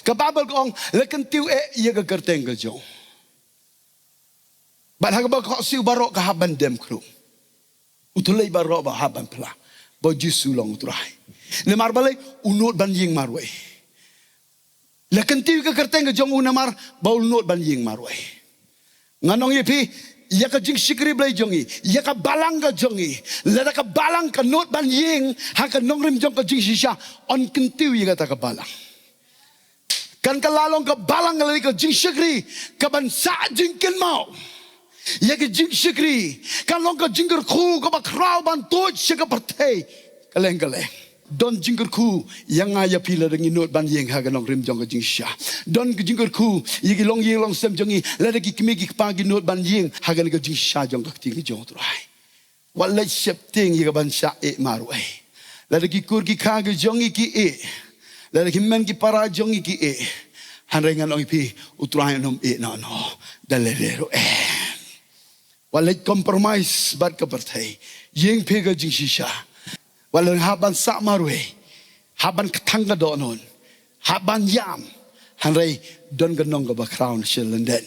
Kababal ko ang lakantiu iya ka kerteng ka jong. Bat hagabal ko siu barok ka haban dem kru. Utulay barok ba haban pala. Baju sulong utrai. Nemar balay unut ban ying marway. Lakantiu ka kerteng ka jong unamar baul unut ban ying marway. Nganong yepi ia ka jing sikri blay jongi, ia ka balang ka jongi, lada ka balang ka not ban ying, ha ka nongrim jong ka jing sisya, on kentiu ia ka ta ka balang. Kan ka lalong ka balang lari ka jing sikri, ka ban sa jing ken mau. Ia ka jing sikri, kan long ka jing ku ka ba kraw ban toj siya ka partay, kaleng. Don jingger ku yang ngaya pila dengan not ban yeng ha ka nongrim jong ka jing sisya. Don ka jingger ku, ia ki long yeng long sem jongi, lada ki kimi ki pagi not ban yeng, ha ka jing sisya jong ka tingi jong turai. Walai sep ting ia ka ban sa marway. Lada ki kur ki ka ka jongi ki lada ki men ki para jongi ki hanrengan ong ipi utrai nom no dalero walai compromise bat ka partai yeng pega jing sisya walang haban sa marwe haban katanga donon haban yam hanrei don ganong ka ba crown silenden